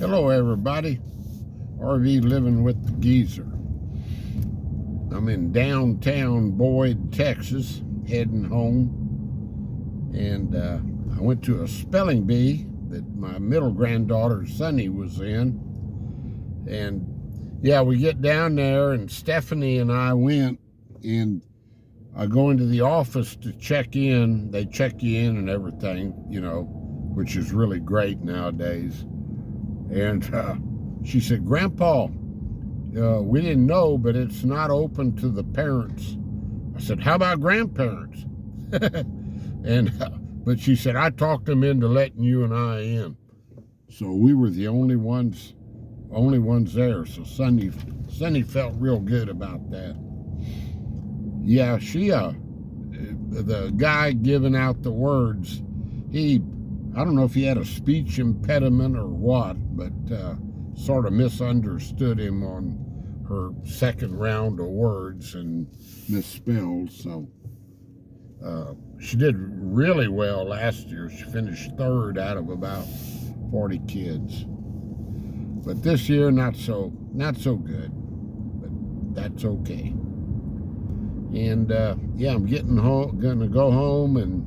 Hello everybody, RV living with the geezer. I'm in downtown Boyd, Texas, heading home, and I went to a spelling bee that my middle granddaughter Sunny was in, and yeah, we get down there and Stephanie and I went, and I go into the office to check in. They check you in and everything, you know, which is really great nowadays. And she said, "Grandpa, we didn't know, but it's not open to the parents." I said, "How about grandparents?" But she said, "I talked them into letting you and I in." So we were the only ones there. So Sunny felt real good about that. Yeah, the guy giving out the words, I don't know if he had a speech impediment or what, but sort of misunderstood him on her second round of words and misspelled. So she did really well last year. She finished third out of about 40 kids. But this year, not so good. But that's okay. And yeah, I'm gonna go home, and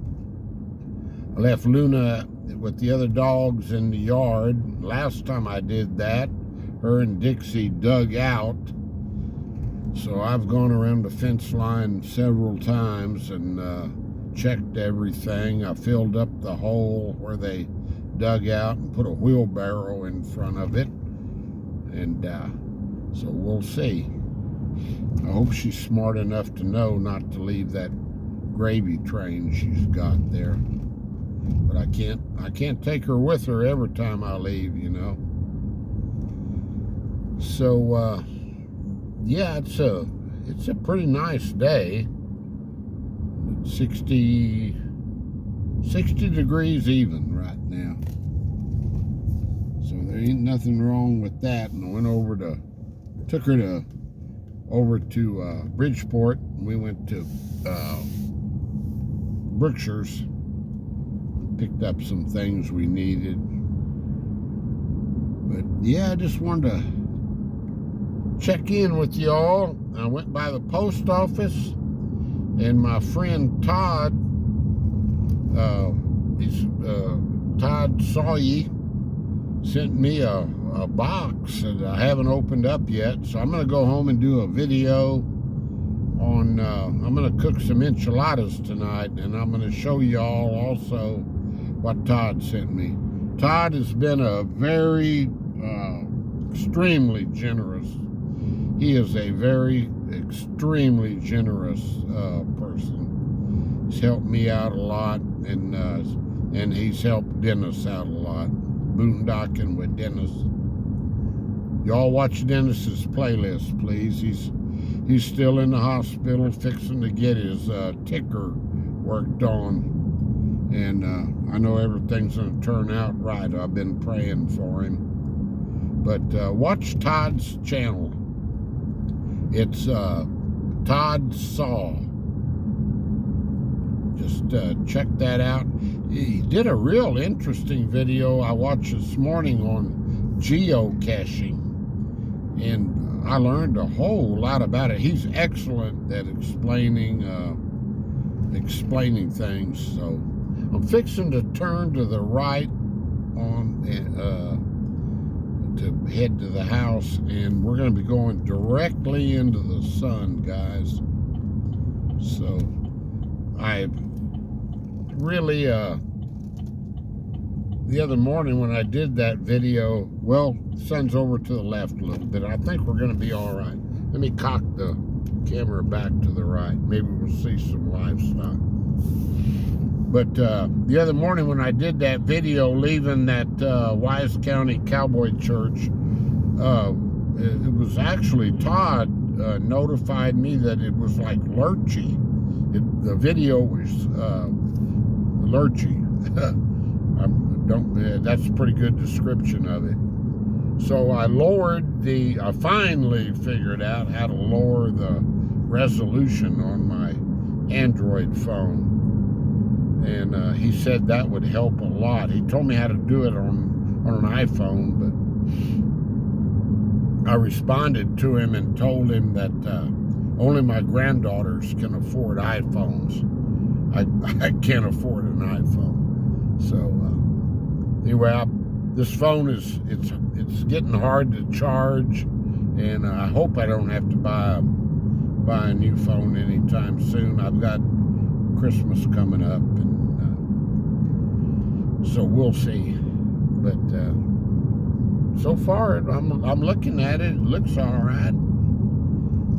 I left Luna with the other dogs in the yard. Last time I did that, her and Dixie dug out. So I've gone around the fence line several times and checked everything. I filled up the hole where they dug out and put a wheelbarrow in front of it. And so we'll see. I hope she's smart enough to know not to leave that gravy train she's got there. But I can't take her with her every time I leave, you know. So yeah, it's a pretty nice day. 60 degrees even right now. So there ain't nothing wrong with that. And I went took her over to Bridgeport. We went to Brookshire's, picked up some things we needed. But yeah, I just wanted to check in with y'all. I went by the post office, and my friend Todd, Todd Sawyer, sent me a box that I haven't opened up yet. So I'm gonna go home and do a video on, I'm gonna cook some enchiladas tonight, and I'm gonna show y'all also what Todd sent me. Todd has been a very extremely generous. He is a very extremely generous person. He's helped me out a lot, and he's helped Dennis out a lot. Boondocking with Dennis. Y'all watch Dennis's playlist, please. He's still in the hospital, fixing to get his ticker worked on. And I know everything's going to turn out right. I've been praying for him. But watch Todd's channel. It's Todd Saw. Just check that out. He did a real interesting video I watched this morning on geocaching. And I learned a whole lot about it. He's excellent at explaining things. So I'm fixing to turn to the right to head to the house, and we're going to be going directly into the sun, guys. So I really the other morning when I did that video, well, the sun's over to the left a little bit. I think we're going to be all right. Let me cock the camera back to the right. Maybe we'll see some livestock. But the other morning when I did that video leaving that Wise County Cowboy Church, it was actually Todd notified me that it was like lurchy. The video was lurchy. That's a pretty good description of it. So I finally figured out how to lower the resolution on my Android phone. And he said that would help a lot. He told me how to do it on an iPhone, but I responded to him and told him that only my granddaughters can afford iPhones. I can't afford an iPhone. So anyway, this phone it's getting hard to charge, and I hope I don't have to buy a new phone anytime soon. I've got Christmas coming up, and so we'll see. But so far, I'm looking at it. It looks all right.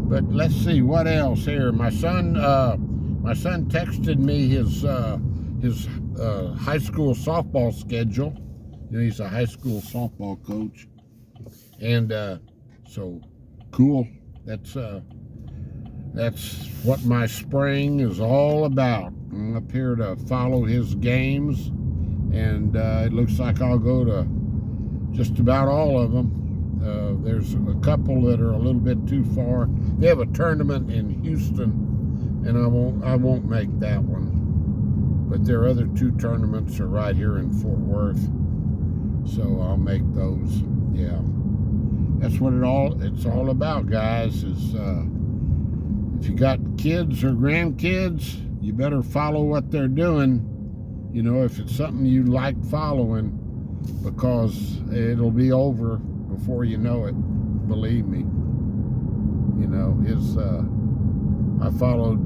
But let's see what else here. My son texted me his high school softball schedule. You know, he's a high school softball coach, and so cool. That's what my spring is all about. I'm up here to follow his games, and it looks like I'll go to just about all of them. There's a couple that are a little bit too far. They have a tournament in Houston, and I won't make that one. But their other two tournaments are right here in Fort Worth, so I'll make those. Yeah, that's what it's all about, guys. Is if you got kids or grandkids, you better follow what they're doing. You know, if it's something you like following, because it'll be over before you know it. Believe me. You know, I followed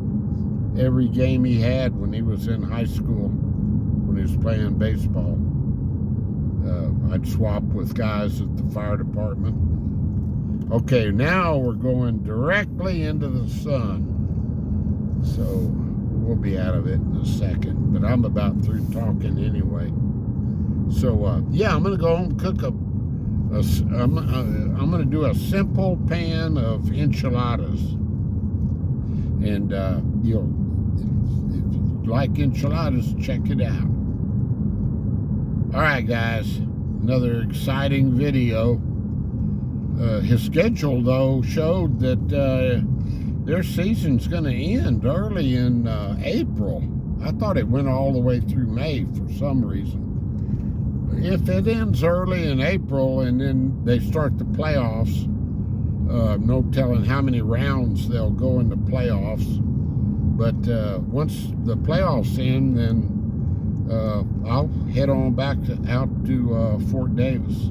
every game he had when he was in high school, when he was playing baseball. I'd swap with guys at the fire department. Okay, now we're going directly into the sun. So we'll be out of it in a second, but I'm about through talking anyway. So yeah, I'm gonna go home and cook I'm gonna do a simple pan of enchiladas, and if you like enchiladas, check it out. All right, guys, another exciting video. His schedule, though, showed that their season's going to end early in April. I thought it went all the way through May for some reason. If it ends early in April and then they start the playoffs, no telling how many rounds they'll go in the playoffs. But once the playoffs end, then I'll head on back out to Fort Davis.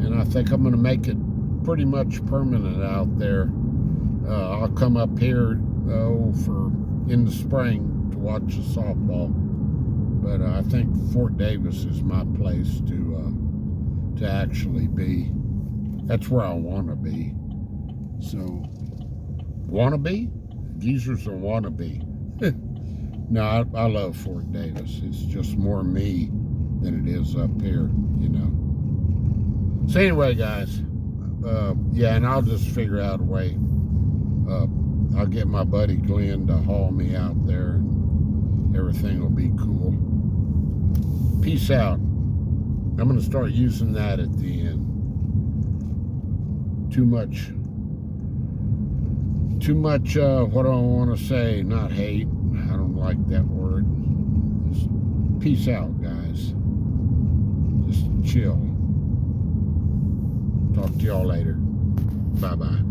And I think I'm going to make it pretty much permanent out there. I'll come up here in the spring to watch the softball. But I think Fort Davis is my place to actually be. That's where I want to be. So, want to be? Geezer's a wannabe. No, I love Fort Davis. It's just more me than it is up here, you know. So anyway, guys, yeah, and I'll just figure out a way. I'll get my buddy Glenn to haul me out there, and everything will be cool. Peace out. I'm going to start using that at the end. Too much, what do I want to say? Not hate. I don't like that word. Just peace out, guys. Just chill. Talk to y'all later. Bye-bye.